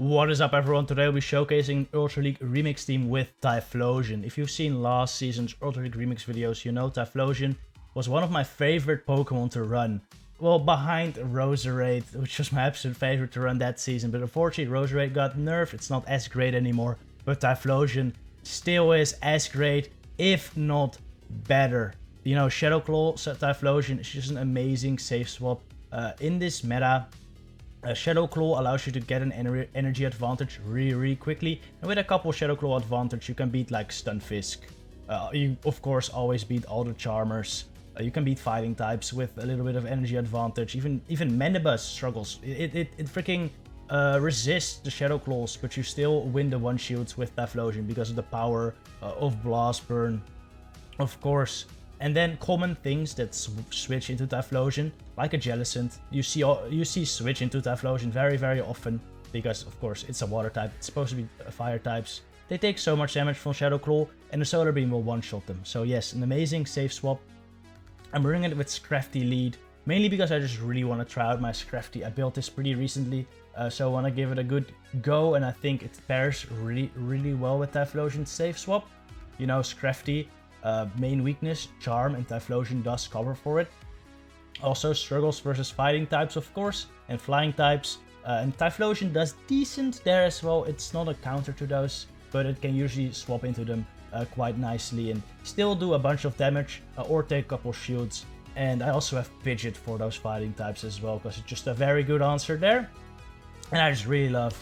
What is up, everyone? Today we'll be showcasing an Ultra League Remix team with Typhlosion. If you've seen last season's Ultra League Remix videos, you know Typhlosion was one of my favorite Pokemon to run. Well, behind Roserade, which was my absolute favorite to run that season. But unfortunately, Roserade got nerfed. It's not as great anymore. But Typhlosion still is as great, if not better. You know, Shadow Claw Typhlosion is just an amazing safe swap. In this meta, Shadow Claw allows you to get an energy advantage really quickly. And with a couple Shadow Claw advantage, you can beat like Stunfisk. You, of course, always beat all the Charmers. You can beat fighting types with a little bit of energy advantage. Even Mandibuzz struggles. It freaking resists the Shadow Claws, but you still win the one-shields with Typhlosion because of the power of Blast Burn, of course. And then common things that switch into Typhlosion, like a Jellicent. You see switch into Typhlosion very often because, of course, it's a water type. It's supposed to be fire types. They take so much damage from Shadow Claw, and the Solar Beam will one-shot them. So yes, an amazing safe swap. I'm running it with Scrafty Lead, mainly because I just really want to try out my Scrafty. I built this pretty recently, so I want to give it a good go, and I think it pairs really well with Typhlosion's safe swap. You know, Scrafty, main weakness, Charm, and Typhlosion does cover for it. Also struggles versus fighting types, of course, and flying types. And Typhlosion does decent there as well. It's not a counter to those, but it can usually swap into them quite nicely and still do a bunch of damage or take a couple shields. And I also have Pidgeot for those fighting types as well, because it's just a very good answer there. And I just really love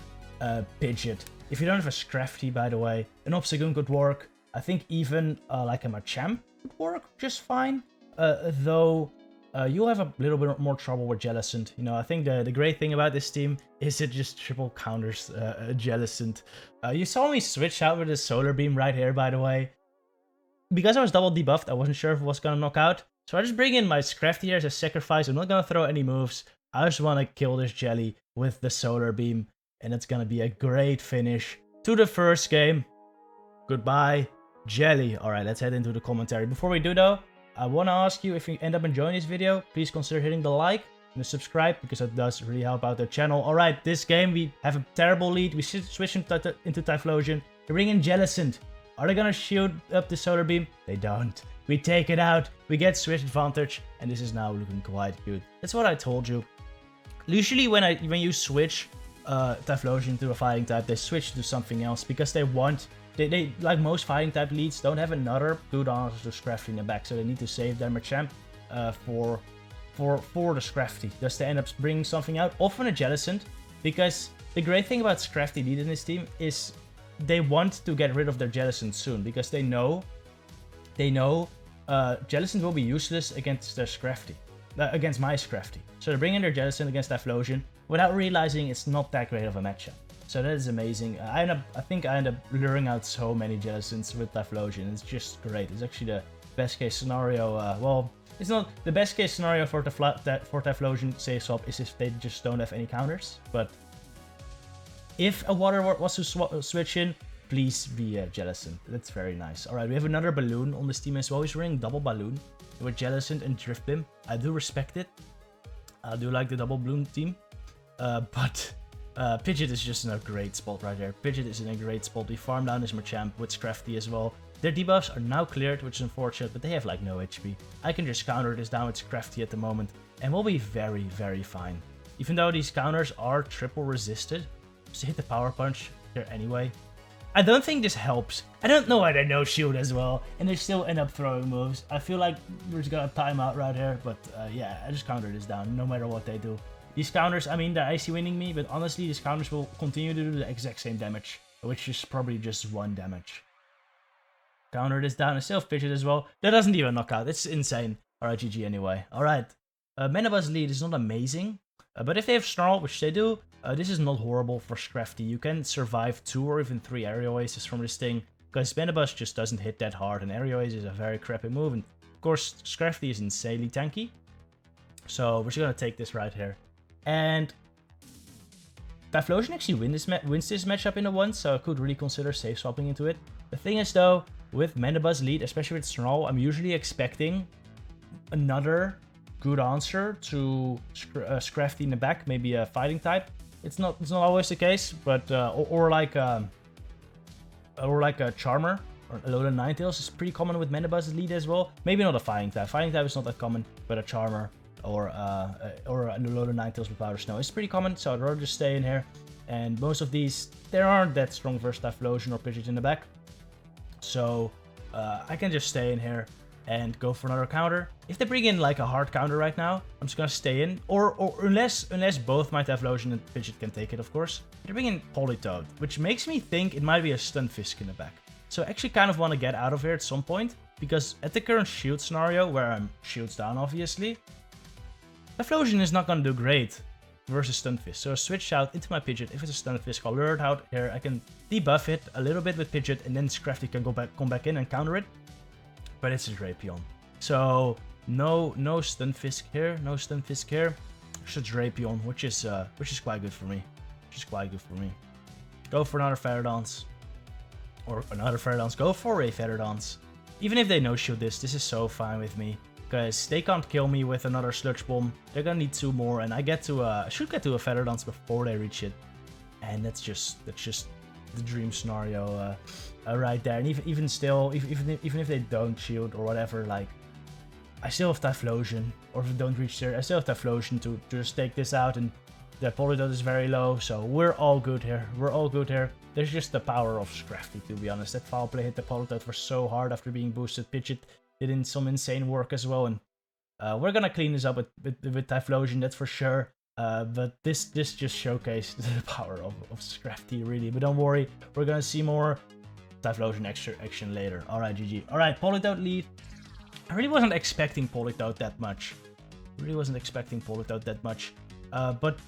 Pidgeot. If you don't have a Scrafty, by the way, an Obstagoon could work. I think even like a Machamp would work just fine, though you'll have a little bit more trouble with Jellicent. You know, I think the great thing about this team is it just triple counters Jellicent. You saw me switch out with the Solar Beam right here, by the way. Because I was double debuffed, I wasn't sure if it was going to knock out. So I just bring in my Scrafty here as a sacrifice. I'm not going to throw any moves. I just want to kill this Jelly with the Solar Beam. And it's going to be a great finish to the first game. Goodbye, Jelly. Alright, let's head into the commentary. Before we do though, I want to ask you, if you end up enjoying this video, please consider hitting the like and the subscribe, because that does really help out the channel. Alright, this game we have a terrible lead. We switch into Typhlosion. They bring in Jellicent. Are they gonna shield up the Solar Beam? They don't. We take it out. We get switch advantage, and this is now looking quite good. That's what I told you. Usually when you switch Typhlosion to a fighting type, they switch to something else because they want. They like most fighting type leads, don't have another good answer to Scrafty in the back, so they need to save their Machamp for the Scrafty. Thus they end up bringing something out, often a Jellicent, because the great thing about Scrafty Lead in this team is they want to get rid of their Jellicent soon, because they know Jellicent will be useless against their Scrafty, against my Scrafty. So they're bringing their Jellicent against Typhlosion without realizing it's not that great of a matchup. So that is amazing. I think I end up luring out so many Jellicents with Typhlosion. It's just great. It's actually the best case scenario. Well, it's not the best case scenario for Typhlosion safe swap is if they just don't have any counters. But if a water was to switch in, please be a Jellicent. That's very nice. Alright, we have another Balloon on this team as well. He's running double Balloon with Jellicent and Drift Beam. I do respect it. I do like the double Balloon team. But Pidgeot is just in a great spot right there. Pidgeot is in a great spot. We farm down his Machamp with Scrafty as well. Their debuffs are now cleared, which is unfortunate, but they have like no HP. I can just counter this down with Scrafty at the moment, and we'll be very fine. Even though these counters are triple resisted, just hit the Power Punch there anyway. I don't think this helps. I don't know why they no shield as well, and they still end up throwing moves. I feel like we're just gonna time out right here, but yeah, I just counter this down no matter what they do. These counters, I mean, they're icy winning me, but honestly, these counters will continue to do the exact same damage, which is probably just 1 damage. Counter this down and still Pidgeot as well. That doesn't even knock out. It's insane. Alright, GG anyway. Alright. Mandibuzz Lead is not amazing, but if they have Snarl, which they do, this is not horrible for Scrafty. You can survive 2 or even 3 Aerial Aces from this thing, because Mandibuzz just doesn't hit that hard, and Aerial Ace is a very crappy move. And of course, Scrafty is insanely tanky, so we're just gonna take this right here. And Typhlosion actually wins this matchup in a 1, so I could really consider safe swapping into it. The thing is though, with Mandibuzz Lead, especially with Snarl, I'm usually expecting another good answer to Scrafty in the back, maybe a fighting type. It's not always the case, but or like a Charmer or a loaded Ninetales is pretty common with Mandibuzz Lead as well. Maybe not a Fighting type. Fighting type is not that common, but a Charmer or a loaded Ninetales with Powder Snow is pretty common. So I'd rather just stay in here. And most of these, there aren't that strong versus Typhlosion or Pidgeot in the back. So I can just stay in here and go for another counter. If they bring in like a hard counter right now, I'm just gonna stay in. Or unless both my Typhlosion and Pidgeot can take it, of course. They bring in Politoed, which makes me think it might be a Stunfisk in the back. So I actually kind of want to get out of here at some point, because at the current shield scenario, where I'm shields down obviously, Typhlosion is not gonna do great versus Stunfisk. So I switch out into my Pidgeot. If it's a Stunfisk, I'll lure it out here. I can debuff it a little bit with Pidgeot, and then Scrafty can come back in and counter it. But it's a Drapion. So no Stunfisk here, no Stunfisk here. Just a Drapion, which is quite good for me. Go for another Feather Dance. Or another Feather Dance. Go for a Feather Dance. Even if they no-shield this is so fine with me. Because they can't kill me with another Sludge Bomb. They're gonna need 2 more, and I should get to a Feather Dance before they reach it. And that's just the dream scenario right there. And even if they don't shield or whatever, like, I still have Typhlosion. Or if they don't reach there, I still have Typhlosion to just take this out. And the Politoed is very low, so we're all good here. There's just the power of Scrafty, to be honest. That foul play hit the Politoed for so hard after being boosted. Pidgeot did in some insane work as well, and we're gonna clean this up with Typhlosion, that's for sure. But this just showcased the power of Scrafty, really. But don't worry, we're gonna see more Typhlosion action later. Alright, GG. Alright, Politoed Lead. I really wasn't expecting Politoed that much. But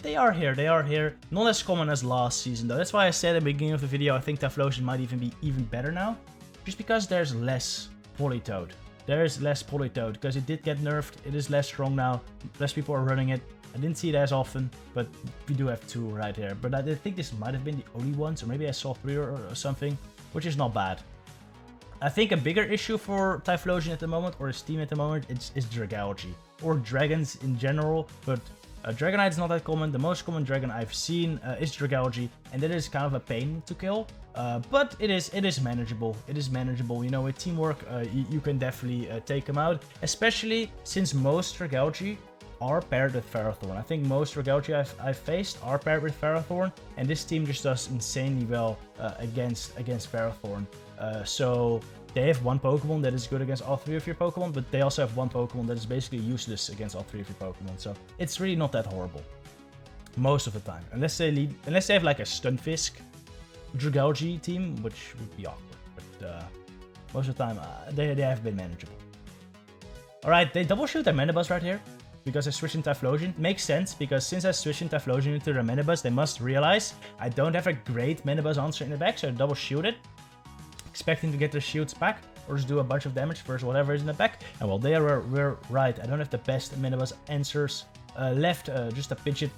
they are here. Not as common as last season, though. That's why I said at the beginning of the video, I think Typhlosion might even be even better now. Just because there's less Politoed. There's less Politoed, because it did get nerfed. It is less strong now. Less people are running it. I didn't see it as often, but we do have 2 right here. But I think this might have been the only one, so maybe I saw 3 or something, which is not bad. I think a bigger issue for Typhlosion at the moment, or his team at the moment, is Dragalge. Or dragons in general, but Dragonite is not that common. The most common dragon I've seen is Dragalge, and that is kind of a pain to kill. But it is manageable. You know, with teamwork, you can definitely take him out. Especially since most Dragalge are paired with Ferrothorn. I think most Dragalge I've faced are paired with Ferrothorn, and this team just does insanely well against Ferrothorn. So they have 1 Pokemon that is good against all 3 of your Pokemon, but they also have 1 Pokemon that is basically useless against all 3 of your Pokemon. So it's really not that horrible most of the time, unless they have like a Stunfisk Dragalge team, which would be awkward. But most of the time, they have been manageable. All right, they double shoot their Mandibuzz right here because I switched in Typhlosion. Makes sense, because since I switched in Typhlosion into their Mandibuzz, they must realize I don't have a great Mandibuzz answer in the back, so I double shoot it, expecting to get their shields back or just do a bunch of damage versus whatever is in the back. And well, they were right. I don't have the best Mandibuzz answers left, just a Pidgeot.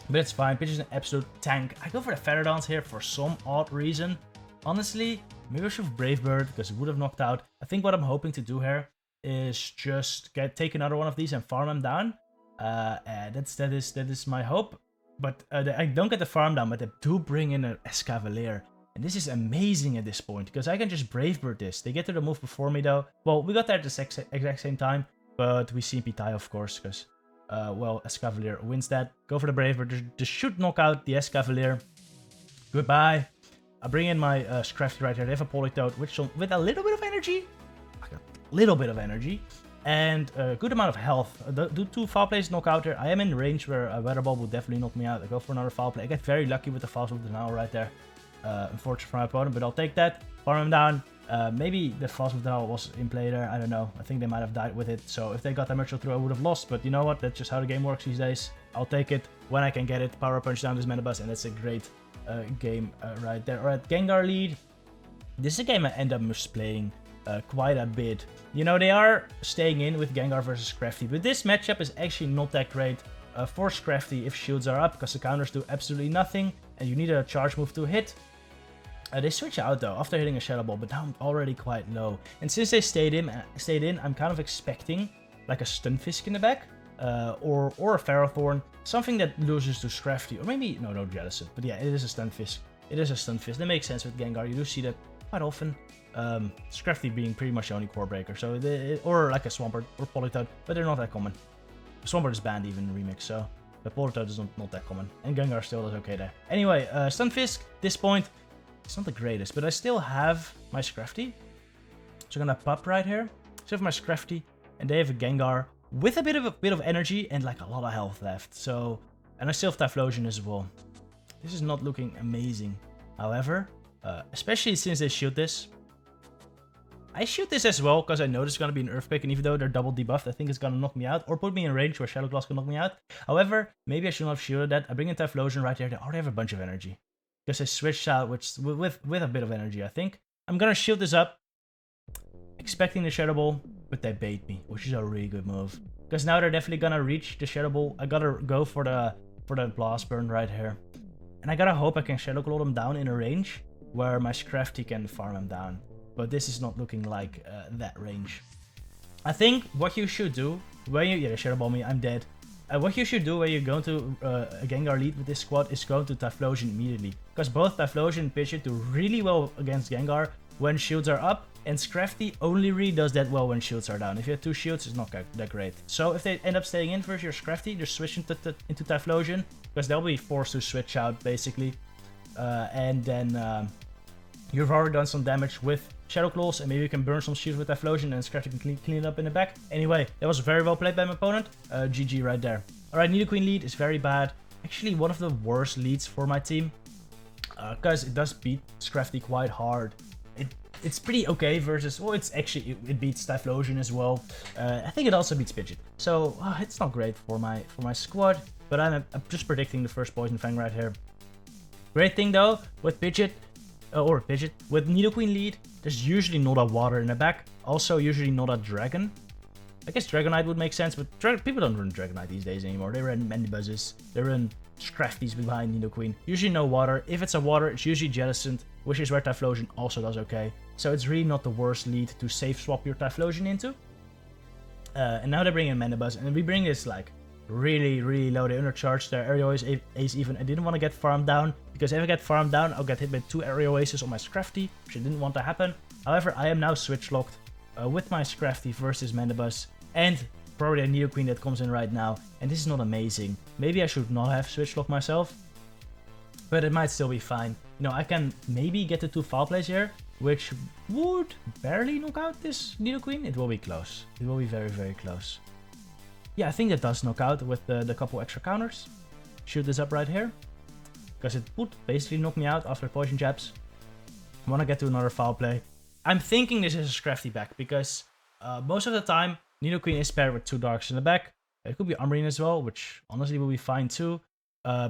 But it's fine. Pidgeot's an absolute tank. I go for the Feather Dance here for some odd reason. Honestly, maybe I should have Brave Bird because it would have knocked out. I think what I'm hoping to do here is just take another one of these and farm them down. That is my hope. But I don't get the farm down, but they do bring in an Escavalier. And this is amazing at this point, because I can just Brave Bird this. They get to the move before me, though. Well, we got there at the exact same time, but we CP tie, of course, because, well, Escavalier wins that. Go for the Brave Bird. This should knock out the Escavalier. Goodbye. I bring in my Scrafty right here. They have a Politoed, which with a little bit of energy. A little bit of energy. And a good amount of health. Do 2 foul plays knock out here. I am in range where a Weather Ball will definitely knock me out. I go for another foul play. I get very lucky with the fouls of the now right there. Unfortunate for my opponent, but I'll take that. Farm him down. Maybe the Frost of the Now was in play there. I don't know. I think they might have died with it. So if they got that much through, I would have lost. But you know what? That's just how the game works these days. I'll take it when I can get it. Power Punch down this Mandibuzz, and that's a great game right there. Alright, Gengar Lead. This is a game I end up misplaying quite a bit. You know, they are staying in with Gengar versus Scrafty, but this matchup is actually not that great for Scrafty if shields are up, because the counters do absolutely nothing, and you need a charge move to hit. They switch out though after hitting a Shadow Ball, but now I'm already quite low. And since they stayed in, I'm kind of expecting like a Stunfisk in the back. or a Ferrothorn, something that loses to Scrafty, or maybe, no Jellicent, but yeah, it is a Stunfisk. It is a Stunfisk. That makes sense with Gengar, you do see that quite often. Scrafty being pretty much the only core breaker, so or like a Swampert or Politoed, but they're not that common. Swampert is banned even in Remix, so the Politoed is not that common, and Gengar still does okay there. Anyway, Stunfisk, this point, it's not the greatest, but I still have my Scrafty, so I'm gonna pop right here. So I have my Scrafty, and they have a Gengar with a bit of energy and like a lot of health left. So, and I still have Typhlosion as well. This is not looking amazing. However, especially since they shoot this, I shoot this as well because I know it's gonna be an Earthquake, and even though they're double debuffed, I think it's gonna knock me out or put me in range where Shadow Claws can knock me out. However, maybe I should not have shielded that. I bring in Typhlosion right there. They already have a bunch of energy because they switched out with a bit of energy. I think I'm gonna shield this up, expecting the Shadow Ball, but they bait me, which is a really good move. Because now they're definitely gonna reach the Shadow Ball. I gotta go for the Blast Burn right here. And I gotta hope I can Shadow Claw them down in a range where my Scrafty can farm them down. But this is not looking like that range. I think what you should do when you... Yeah, they Shadow Ball me, I'm dead. What you should do when you go to a Gengar Lead with this squad is go to Typhlosion immediately. Because both Typhlosion and Pidgeot do really well against Gengar when shields are up. And Scrafty only really does that well when shields are down. If you have 2 shields, it's not that great. So if they end up staying in versus your Scrafty, just switch into Typhlosion, because they'll be forced to switch out, basically. And then you've already done some damage with Shadow Claws, and maybe you can burn some shields with Typhlosion, and Scrafty can clean it up in the back. Anyway, that was very well played by my opponent. GG right there. Alright, Nidoqueen Lead is very bad. Actually, one of the worst leads for my team, because it does beat Scrafty quite hard. It's pretty okay versus... Well, it beats Typhlosion as well. I think it also beats Pidgeot. So, it's not great for my squad. But I'm just predicting the first Poison Fang right here. Great thing though, with Pidgeot, with Nidoqueen Lead, there's usually not a water in the back. Also, usually not a dragon. I guess Dragonite would make sense, but people don't run Dragonite these days anymore. They run Mandibuzzes. They run Scrafties behind Nidoqueen. Usually no water. If it's a water, it's usually Jellicent, which is where Typhlosion also does okay. So it's really not the worst lead to safe swap your Typhlosion into. And now they bring in Mandibuzz, and we bring this like really low. They undercharged their Aerial Ace even. I didn't want to get farmed down, because if I get farmed down, I'll get hit by 2 Aerial Aces on my Scrafty, which I didn't want to happen. However, I am now switch locked with my Scrafty versus Mandibuzz, and probably a Nidoqueen that comes in right now, and this is not amazing. Maybe I should not have switch locked myself, but it might still be fine. You know, I can maybe get the 2 foul plays here, which would barely knock out this Nidoqueen. It will be close. It will be very close. Yeah, I think that does knock out with the couple extra counters. Shoot this up right here, because it would basically knock me out after poison jabs. I want to get to another foul play. I'm thinking this is a Scrafty back, because most of the time Nidoqueen is paired with 2 darks in the back. It could be Umbreon as well, which honestly will be fine too,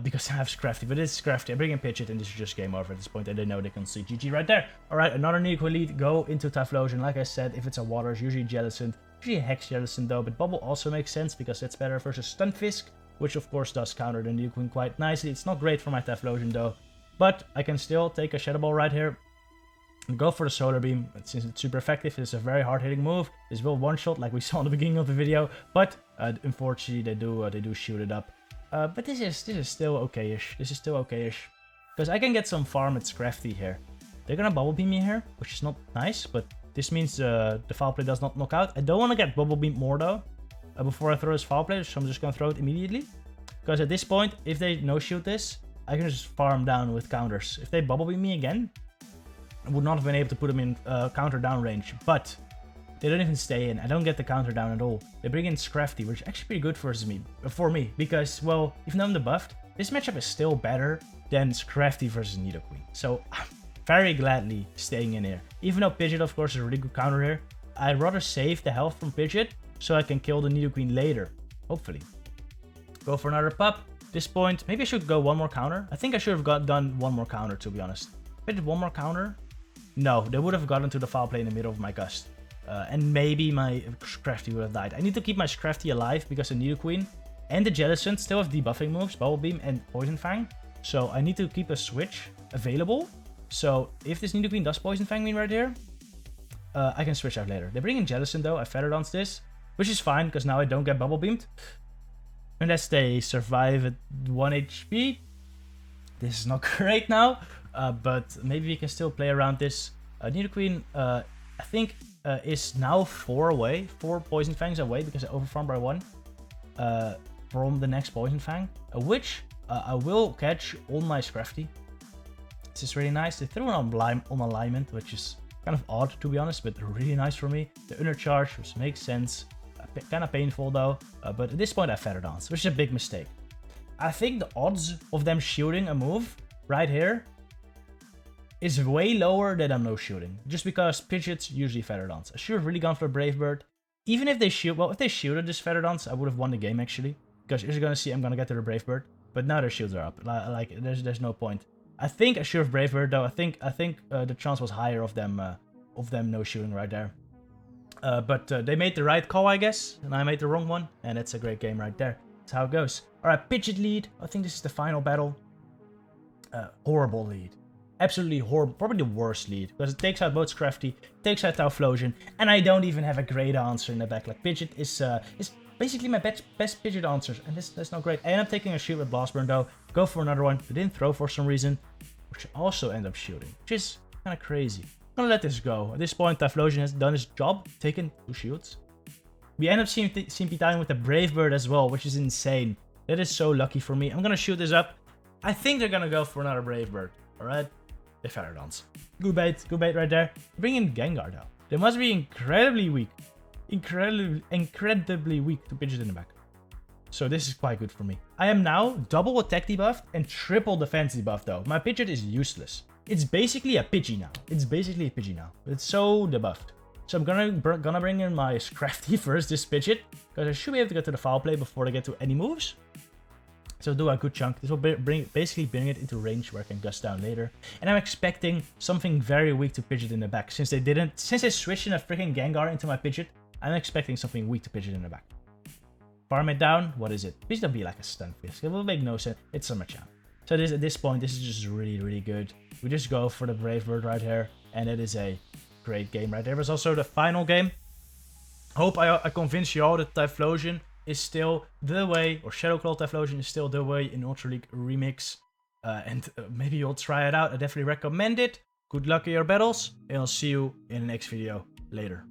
because I have Scrafty. But it's Scrafty. I bring in Pidgeot, and this is just game over at this point, and they know they can see GG right there. Alright, another Nidoqueen Lead. Go into Typhlosion. Like I said, if it's a water, it's usually Jellicent. Usually Hex Jellicent though, but Bubble also makes sense because it's better versus Stunfisk, which of course does counter the Nidoqueen quite nicely. It's not great for my Typhlosion though, but I can still take a Shadow Ball right here and go for the Solar Beam. Since it's super effective, it's a very hard hitting move. This will one-shot like we saw in the beginning of the video, but unfortunately they do shoot it up. But this is still okay-ish. This is still okay-ish, because I can get some farm at Scrafty here. They're gonna Bubble Beam me here, which is not nice, but this means the foul play does not knock out. I don't want to get Bubble Beam more though, before I throw this foul play, so I'm just gonna throw it immediately. Because at this point, if they no-shoot this, I can just farm down with counters. If they Bubble Beam me again, I would not have been able to put them in counter down range, but they don't even stay in. I don't get the counter down at all. They bring in Scrafty, which is actually pretty good for me, because, well, even though I'm debuffed, this matchup is still better than Scrafty versus Nidoqueen. So I'm very gladly staying in here. Even though Pidgeot, of course, is a really good counter here, I'd rather save the health from Pidgeot so I can kill the Nidoqueen later, hopefully. Go for another pup. At this point, maybe I should go one more counter. I think I should have done one more counter, to be honest. If I did one more counter, no, they would have gotten to the foul play in the middle of my gust. And maybe my Scrafty would have died. I need to keep my Scrafty alive because the Nidoqueen and the Jellicent still have debuffing moves, Bubble Beam and Poison Fang. So I need to keep a switch available. So if this Nidoqueen does Poison Fang me right here, I can switch out later. They bring in Jellicent though. I Feather Dance this, which is fine because now I don't get Bubble Beamed. Unless they survive at 1 HP. This is not great now, but maybe we can still play around this. Nidoqueen, I think, is now 4 Poison Fangs away because I overfarmed by 1 from the next Poison Fang, which I will catch on my Scrafty. This is really nice. They threw it on alignment, which is kind of odd to be honest, but really nice for me. The undercharge, which makes sense. Kind of painful though, but at this point I Feather Dance, which is a big mistake. I think the odds of them shooting a move right here is way lower than I'm no shooting, just because Pidgeots usually Feather Dance. I should have really gone for Brave Bird. Even if they shoot, well, if they shooted this Feather Dance, I would have won the game actually, because you're gonna see I'm gonna get to the Brave Bird, but now their shields are up. Like there's no point. I think I should have Brave Bird though. I think the chance was higher of them no shooting right there. But they made the right call, I guess, and I made the wrong one, and it's a great game right there. That's how it goes. Alright, Pidgeot Lead. I think this is the final battle. Horrible lead. Absolutely horrible. Probably the worst lead, because it takes out both Scrafty, takes out Typhlosion, and I don't even have a great answer in the back. Like, Pidgeot is basically my best Pidgeot answers, and that's not great. I end up taking a shoot with Blast Burn though. Go for another one. They didn't throw for some reason, which I also end up shooting, which is kind of crazy. I'm gonna let this go. At this point, Typhlosion has done his job, taken 2 shields. We end up CMP dying with the Brave Bird as well, which is insane. That is so lucky for me. I'm gonna shoot this up. I think they're gonna go for another Brave Bird. Alright? They Feather Dance. Good bait right there. Bring in Gengar though. They must be incredibly weak. Incredibly weak to Pidgeot in the back. So this is quite good for me. I am now double attack debuffed and triple defense debuffed though. My Pidgeot is useless. It's basically a Pidgey now. It's so debuffed. So I'm gonna bring in my Scrafty first, this Pidgeot, because I should be able to get to the foul play before they get to any moves. So do a good chunk. This will basically bring it into range where I can gust down later. And I'm expecting something very weak to Pidgeot in the back. Since they switched in a freaking Gengar into my Pidgeot, I'm expecting something weak to Pidgeot in the back. Farm it down. What is it? Please don't be like a Stunfisk. It will make no sense. It's a Machamp. So at this point, this is just really, really good. We just go for the Brave Bird right here, and it is a great game right there. It was also the final game. Hope I convinced you all that Typhlosion is still the way, or Shadow Claw Typhlosion is still the way in Ultra League Remix. And maybe you'll try it out. I definitely recommend it. Good luck in your battles, and I'll see you in the next video later.